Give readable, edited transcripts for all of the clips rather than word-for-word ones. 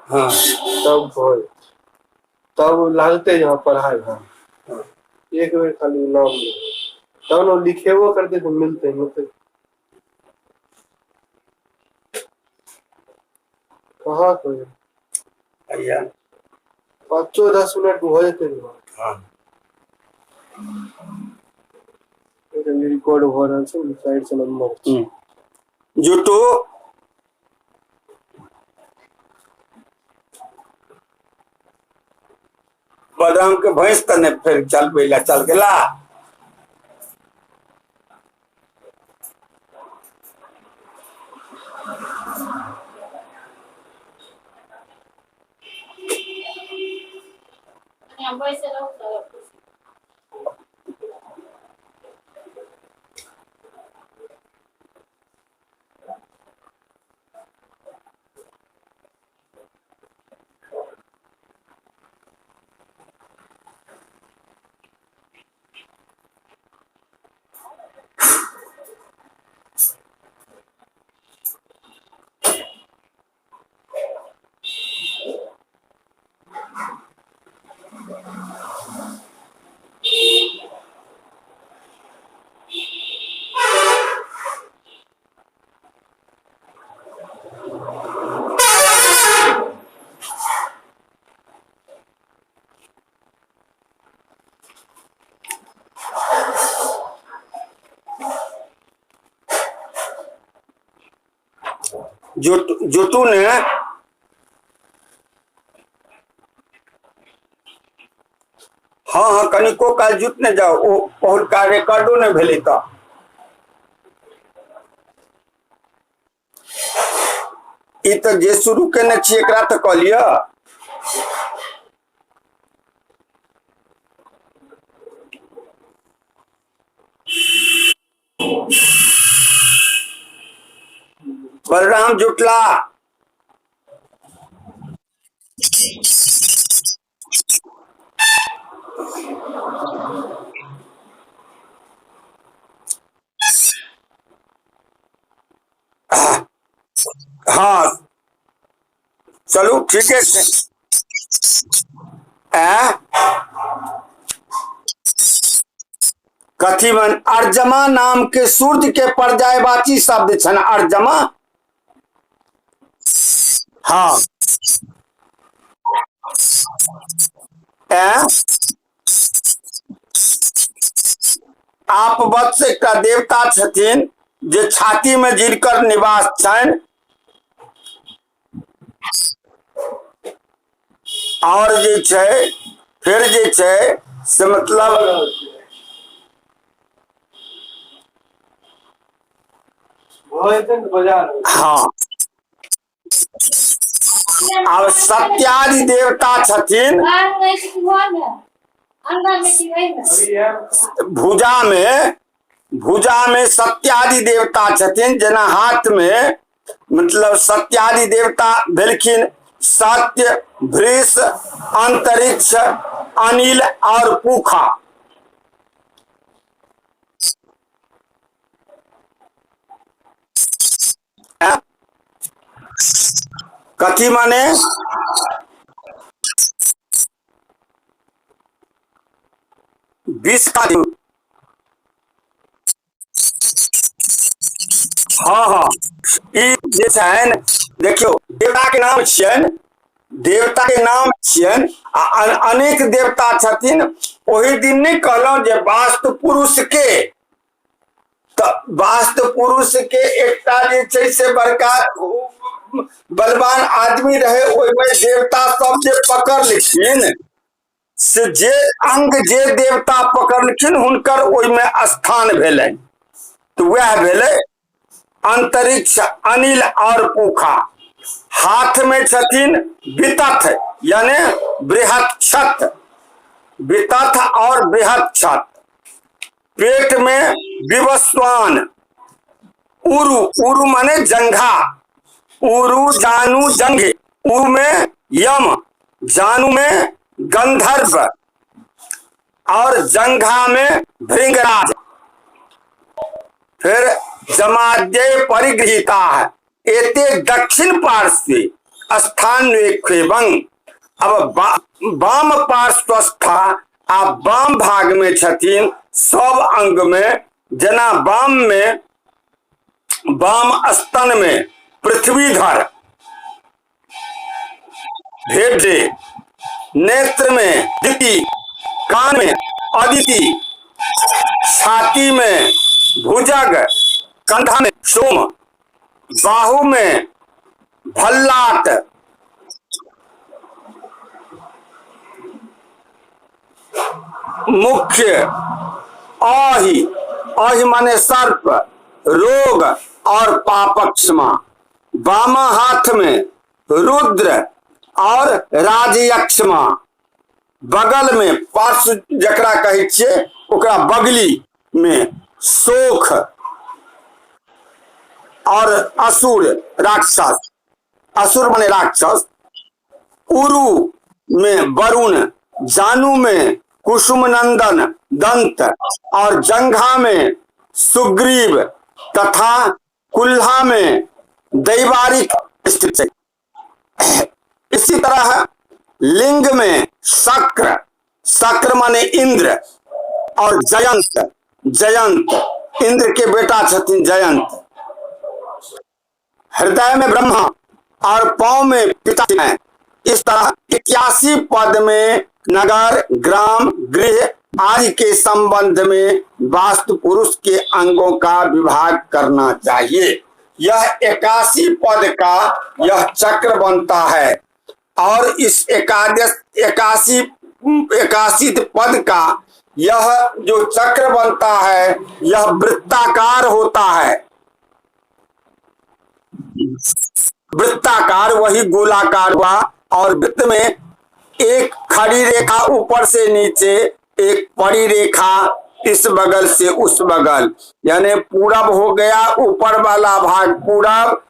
हाँ तब भोज, तब लागते यहाँ पढ़ाई। हाँ एक बेर खाली नाम ले, तब ना लिखेबो करते तो मिलते मिलते। कहाँ कोई भैया 5-10 मिनट हो जाते। हाँ रिकॉर्ड हो रहा है साइड से नंबर जुटू बलराम के भैंस तने फिर चल पहला चल गेला। जुटू ने हाँ हाँ कनिको काल जुट ने जाओ ओ बहुत का रिकॉर्डो ने भेले तो ई तो जे शुरू केने छी एकरा तो कह लिया। बलराम जुटला हाँ चलो ठीक है। कथी मन अर्जमा नाम के सूर्य के पर्यायवाची शब्द छन अर्जमा। हाँ आप वत्स एक देवता छथिन जे छाती में जिनकर निवास छन और जे छे फिर जे छे से मतलब हाँ और सत्यादि देवता छथिन भुजा में सत्यादि देवता छथिन जना हाथ में मतलब सत्यादि देवता भेलखिन सत्य वृष अंतरिक्ष अनिल और पूखा। कथी माने विष का हाँ हाँ जे छन देखियो देवता के नाम छियन देवता के नाम छियन अनेक देवता छथिन। ओही दिन नहीं कहलौं जे वास्तु पुरुष के तो वास्तु पुरुष के एकटा जे छै से बड़का बलवान आदमी रहे ओहिमे देवता सब जे पकड़ लेखिन से जे अंग जे देवता पकड़लखिन हुनकर ओहिमे स्थान भेलनि तो वह भेले अंतरिक्ष अनिल और पूखा। हाथ में छथिन वितथ यानी बृहत्क्षत वितथ और बृहत्क्षत। पेट में विवस्वान उरु उरु माने जंघा उरु जानू जंघे उरु में यम जानू में गंधर्व और जंघा में भृंगराज। फिर जमाद्य परिगृहिता है एते दक्षिण पार्श्वे स्थान्वेक्षेबं। अब वाम पार्श्वस्था आ वाम भाग में छथिन सब अंग में, जना वाम में वाम स्तन में पृथ्वीधर भेटे, नेत्र में दिति, कान में अदिति, छाती में भुजग, कंधा में सोम, बाहु में भल्लाट, मुख्य अहि, अहि माने सर्प, रोग और पापक्षमा, बामा हाथ में रुद्र और राजयक्षमा, बगल में पार्श्व जकरा कहै छियै ओकरा बगली में शोख और असुर राक्षस, असुर माने राक्षस, उरु में वरुण, जानू में कुसुम नंदन दंत और जंघा में सुग्रीव तथा कुल्हा में दैवारिक स्थित है। इसी तरह लिंग में शक्र, शक्र माने इंद्र और जयंत, जयंत इंद्र के बेटा छथिन जयंत। हृदय में ब्रह्मा और पांव में पिता हैं। इस तरह 81 पद में नगर, ग्राम, गृह आदि के संबंध में वास्तु पुरुष के अंगों का विभाग करना चाहिए। यह 81 पद का यह चक्र बनता है और इस 81 पद का यह जो चक्र बनता है यह वृत्ताकार होता है। वृत्ताकार वही गोलाकार हुआ और वृत्त में एक खड़ी रेखा ऊपर से नीचे, एक पड़ी रेखा इस बगल से उस बगल, यानी पूरब हो गया, ऊपर वाला भाग पूरब,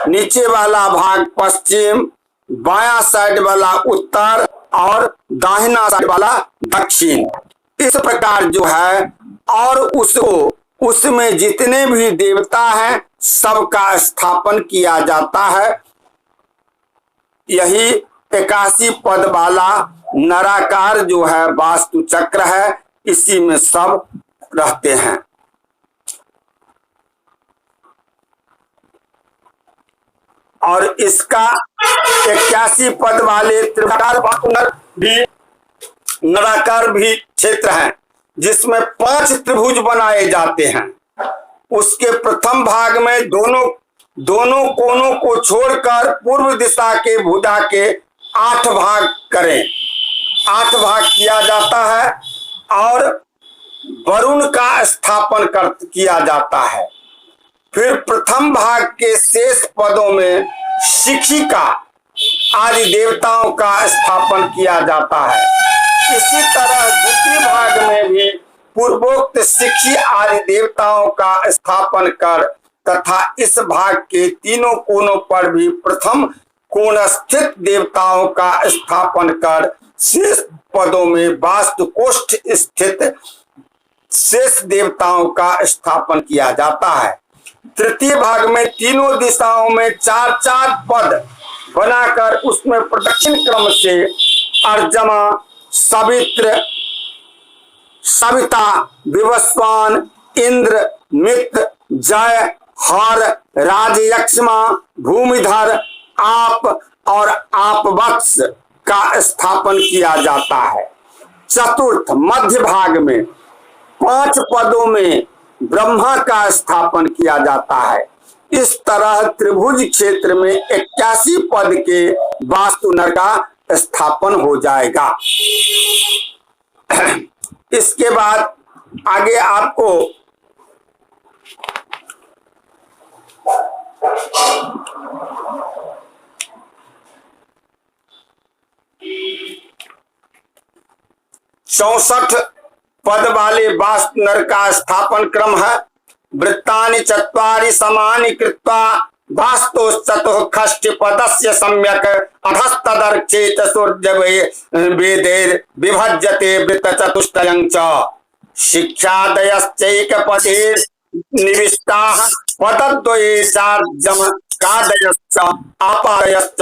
नीचे वाला भाग पश्चिम, बायां साइड वाला उत्तर और दाहिना साइड वाला दक्षिण। इस प्रकार जो है और उसको उसमें जितने भी देवता हैं सबका स्थापन किया जाता है। यही 81 पद वाला नराकार जो है वास्तु चक्र है, इसी में सब रहते हैं। और इसका 81 पद वाले त्रिभुजाकार भी नराकार भी क्षेत्र है जिसमें 5 त्रिभुज बनाए जाते हैं। उसके प्रथम भाग में दोनों कोनों को छोड़कर पूर्व दिशा के भुजा के 8 भाग करें, 8 भाग किया जाता है और वरुण का स्थापन किया जाता है। फिर प्रथम भाग के शेष पदों में शिखिका आदि देवताओं का स्थापन किया जाता है। इसी तरह द्वितीय भाग में भी पूर्वोक्त शिखी आदि देवताओं का स्थापन कर तथा इस भाग के तीनों कोनों पर भी प्रथम कोण स्थित देवताओं का स्थापन कर शेष पदों में वास्तु कोष्ठ स्थित शेष देवताओं का स्थापन किया जाता है। तृतीय भाग में तीनों दिशाओं में 4-4 पद बनाकर उसमें प्रदक्षिण क्रम से अर्जमा, सवित्र, सविता, विवस्वान, इंद्र, मित्र, जय, हर, राजयक्ष्मा, भूमिधर, आप और आपवत्स का स्थापन किया जाता है। चतुर्थ मध्य भाग में 5 पदों में ब्रह्मा का स्थापन किया जाता है। इस तरह त्रिभुज क्षेत्र में 81 पद के वास्तु नर का स्थापन हो जाएगा। इसके बाद आगे आपको चौसठ पद वाले वास्तु नर का स्थापन क्रम है। वृत्तानि चत्वारि समानि कृत्वा वास्तु चतुः खष्टि पदस्य सम्यक अधस्तदर्चेत सूर्य वेदेर विभज्यते वृत्त चतुष्टयं च शिक्षादयश्चैक पदे निविष्टाः पदद्वये चार्जम कादयश्च अपायश्च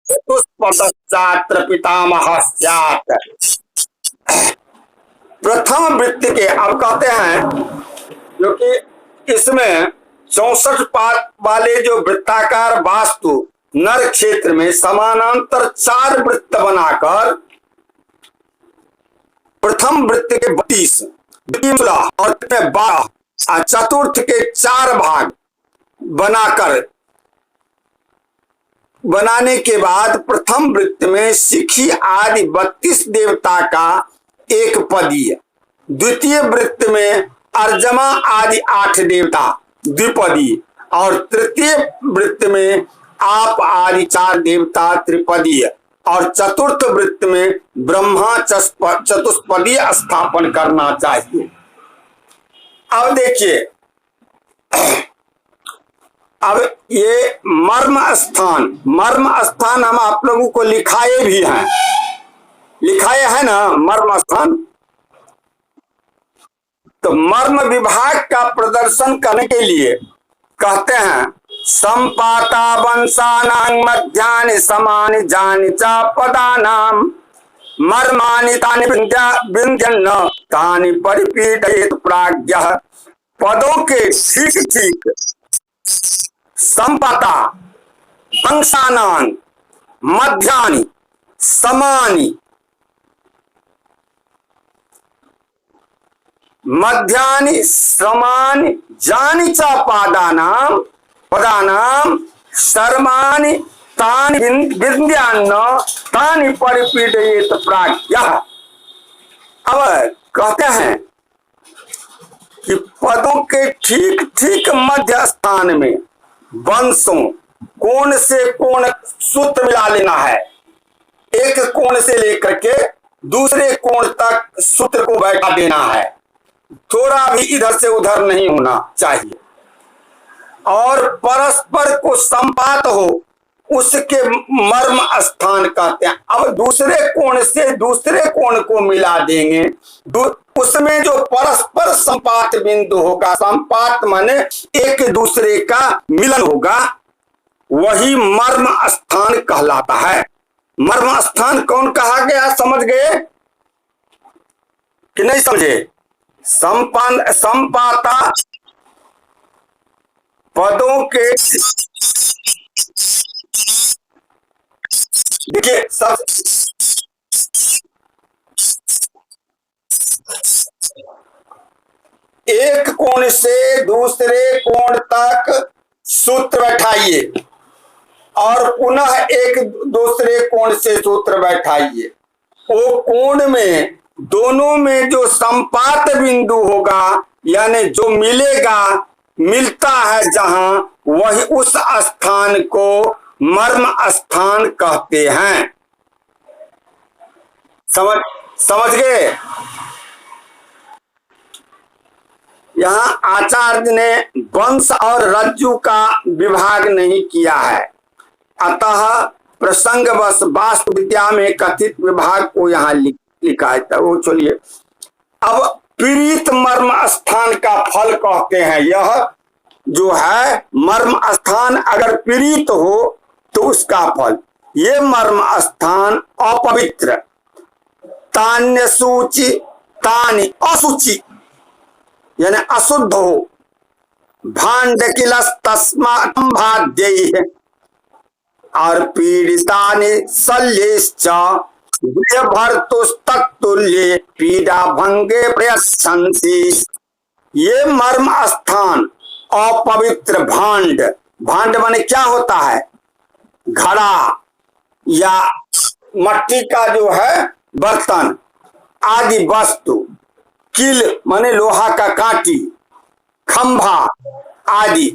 चतुष्पदश्चात्र पितामह स्यात्। प्रथम वृत्ति के अब कहते हैं, क्योंकि इसमें 64 पाद वाले जो वृत्ताकार वास्तु नर क्षेत्र में समानांतर 4 वृत्त बनाकर प्रथम वृत्त के 32, द्वितीय 16 और 12, चतुर्थ के 4 भाग बनाने के बाद प्रथम वृत्त में शिखी आदि 32 देवता का एक पदीय, द्वितीय वृत्त में अर्जमा आदि 8 देवता द्विपदीय और तृतीय वृत्त में आप आदि 4 देवता त्रिपदीय और चतुर्थ वृत्त में ब्रह्मा चतुष्पदीय स्थापन करना चाहिए। अब देखिए, अब ये मर्म स्थान हम आप लोगों को लिखाए भी हैं, लिखाए है ना मर्म स्थान। तो मर्म विभाग का प्रदर्शन करने के लिए कहते हैं, संपाता वंशानां मध्यानि समानि जानि च पदानां मर्माणि तानि विन्ध्यन्न तानि परिपीडयेत् प्राज्ञः। पदों के ठीक ठीक संपाता वंशानां मध्यानि समानि जानि च पदानां सर्वाणि तानि विन्द्यान्न तानि परिपीडयेत् प्राज्ञः। अब कहते हैं कि पदों के ठीक ठीक मध्य स्थान में वंशों कोण से कोण सूत्र मिला लेना है। एक कोण से लेकर के दूसरे कोण तक सूत्र को बैठा देना है, थोड़ा भी इधर से उधर नहीं होना चाहिए। और परस्पर को संपात हो, उसके मर्म स्थान कहते हैं। अब दूसरे कोण से दूसरे कोण को मिला देंगे, उसमें जो परस्पर संपात बिंदु होगा, संपात माने एक दूसरे का मिलन होगा, वही मर्म स्थान कहलाता है। मर्म स्थान कौन कहा गया, समझ गए कि नहीं समझे? संपाता पदों के, देखिए सब एक कोण से दूसरे कोण तक सूत्र बैठाइए और पुनः एक दूसरे कोण से सूत्र बैठाइए। वो कोण में दोनों में जो संपात बिंदु होगा, यानी जो मिलता है जहां, वही उस स्थान को मर्म स्थान कहते हैं। समझ गए? यहां आचार्य ने वंश और रज्जु का विभाग नहीं किया है, अतः प्रसंगवश वास्तु विद्या में कथित विभाग को यहां लिखा है। तो वो चलिए, अब पीड़ित मर्म स्थान का फल कहते हैं। यह जो है मर्म स्थान अगर पीड़ित हो तो उसका फल, ये मर्म स्थान अपवित्र, तान्य सूचि तानि असुचि यानी अशुद्ध हो, भांड किलस तस्माद्य और पीड़ितानि शल्यश्च भर्तुस्तत्तुल्ये पीड़ा भंगे प्रयच्छन्ति। ये मर्म स्थान अपवित्र भांड माने क्या होता है, घड़ा या मट्टी का जो है बर्तन आदि वस्तु, किल माने लोहा का कांटी, खंभा आदि,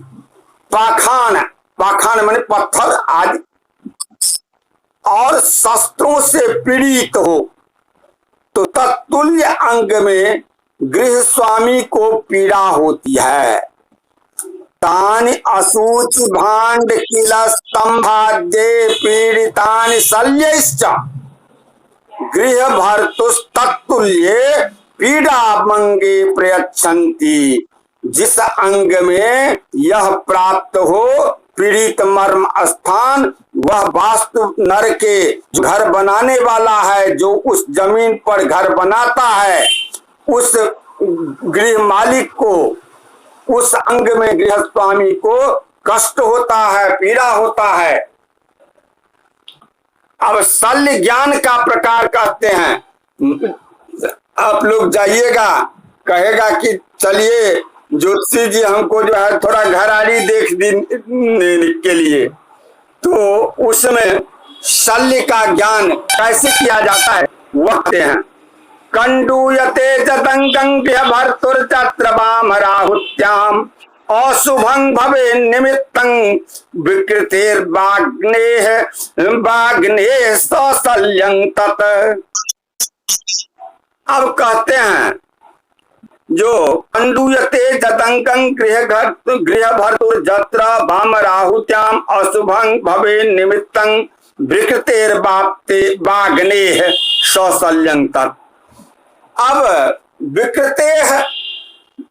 पाखान माने पत्थर आदि, और शस्त्रों से पीड़ित हो तो तत्तुल्य अंग में गृह स्वामी को पीड़ा होती है। तानि असूच भांड किल स्तंभाद्ये पीड़ितानि शल्यश्च गृह भर्तुस्तत्तुल्ये पीड़ा मंगे प्रयच्छन्ति। जिस अंग में यह प्राप्त हो पीड़ित मर्म स्थान, वह वास्तु नर के जो घर बनाने वाला है, जो उस जमीन पर घर बनाता है, उस गृह मालिक को, उस अंग में गृह स्वामी को कष्ट होता है, पीड़ा होता है। अब शल्य ज्ञान का प्रकार कहते हैं। आप लोग जाइएगा, कहेगा कि चलिए ज्योतिषी जी हमको जो है थोड़ा घराड़ी देख देने के लिए, तो उसमें शल्य का ज्ञान कैसे किया जाता है वह कहते हैं। कंडूयते जतंगं भर्तुर्चत्र राहुत्याम अशुभं भवे निमित्तं विकृतिर्वाग्नेः वाग्नेः सौशल्यं तत्। अब कहते हैं जो कंडूयते जतंगं गृह भर्तुर जत्र वाम राहुत्याम अशुभं भवे निमित्तं विकृतिर्वाग्नेः सौशल्यं तत्। अब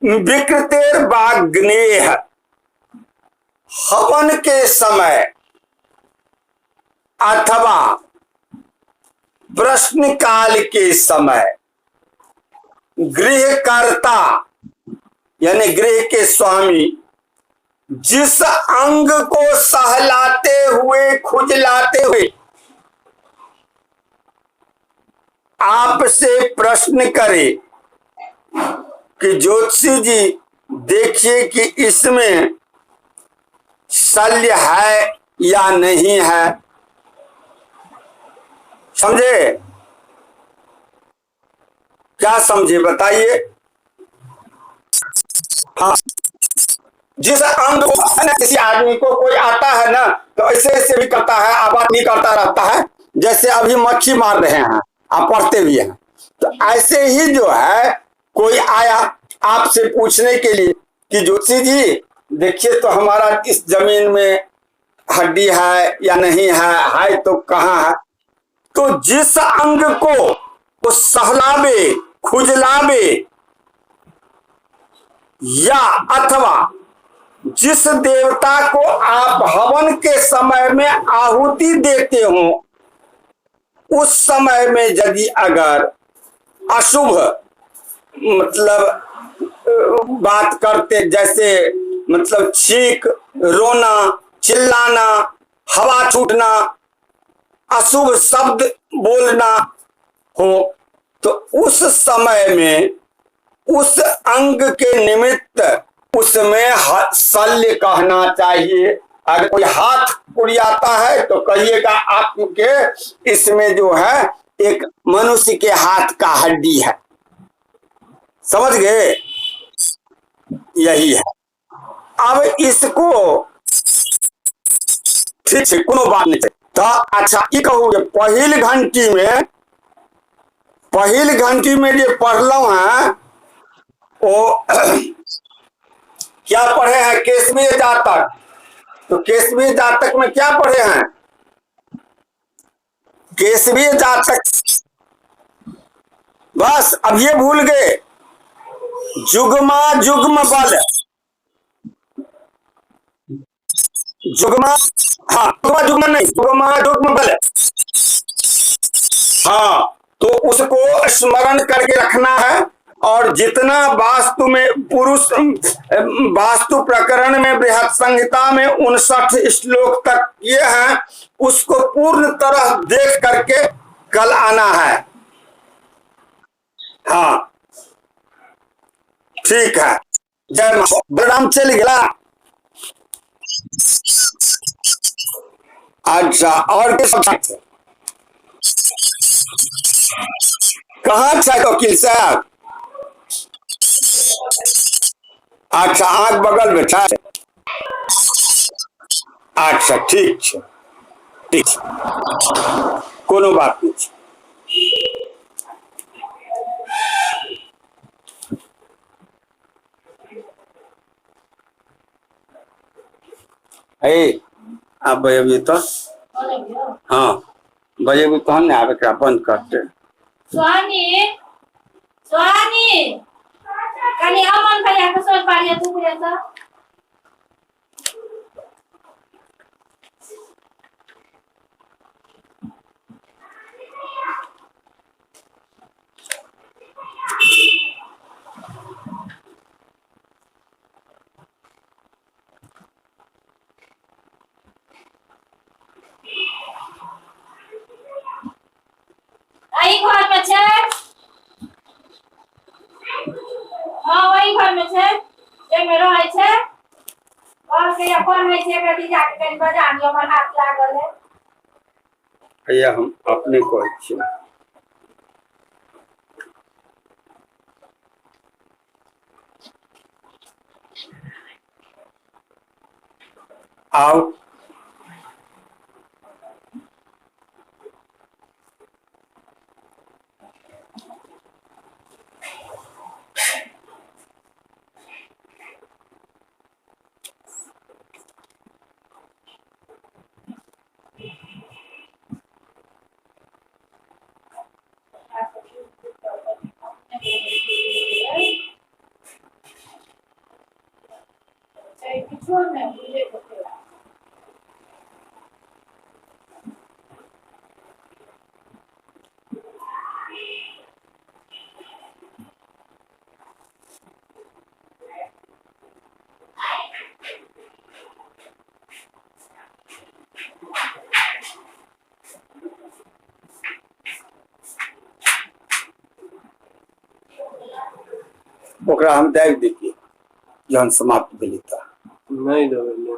विकृतिर्वाग्नेः, हवन के समय अथवा प्रश्न काल के समय गृहकर्ता यानी गृह के स्वामी जिस अंग को सहलाते हुए, खुजलाते हुए आपसे प्रश्न करे कि ज्योतिषी जी देखिए कि इसमें शल्य है या नहीं है, समझे? क्या समझे बताइए? हाँ, जिस अंग को किसी आदमी को कोई आता है ना तो ऐसे ऐसे भी करता है, आवाज नहीं करता रहता है, जैसे अभी मक्खी मार रहे हैं, आप पढ़ते भी हैं। तो ऐसे ही जो है कोई आया आपसे पूछने के लिए कि ज्योतिषी जी देखिए तो हमारा इस जमीन में हड्डी है या नहीं है तो कहाँ है। तो जिस अंग को वो सहलावे, खुजलावे या अथवा जिस देवता को आप हवन के समय में आहुति देते हो, उस समय में यदि अगर अशुभ मतलब बात करते, जैसे मतलब छींक, रोना, चिल्लाना, हवा छूटना, अशुभ शब्द बोलना हो, तो उस समय में उस अंग के निमित्त उसमें शल्य कहना चाहिए। अगर कोई हाथ कुड़ियाता है तो कहिएगा आपके इसमें जो है एक मनुष्य के हाथ का हड्डी है, समझ गए? यही है। अब इसको ठीक है, कोनो बात नहीं। तो अच्छा ये कहूँ पहिल घंटी में ये पढ़लो है वो क्या पढ़े हैं? केसवीय जातक। तो केसवीय जातक में क्या पढ़े हैं? केसवीय जातक, बस अब ये भूल गए। जुग्मा जुग्म बल, जुग्मा, हाँ जुग्मा नहीं, जुग्मा जुग्म बल, हाँ तो उसको स्मरण करके रखना है। और जितना वास्तु में पुरुष वास्तु प्रकरण में बृहत् संहिता में 59 श्लोक तक ये हैं, उसको पूर्ण तरह देख करके कल आना है। हाँ ठीक है। जय बलराम चल गया। अच्छा और कहाँ था वकील साहब? अच्छा आंख बगल में था। अच्छा ठीक है, ठीक कोनो बात नहीं। आप बजे तो हाँ बजे भी तो हमने आवे बंद करते। स्वामी स्वामी कनी अमन भैया के सोच पारिया तू पूरे सा आई घर में छे हां वही घर में छे एक में रहै छे और के अपन है छे बेटी जाके कनी बजा दियो हमर हाथ लागल है भैया हम अपने कहै छियै आओ किछो नहीं बुझे के ओकरा हम दाबि देलियै जहन समाप्त भेलै तऽ नहीं दबेलिए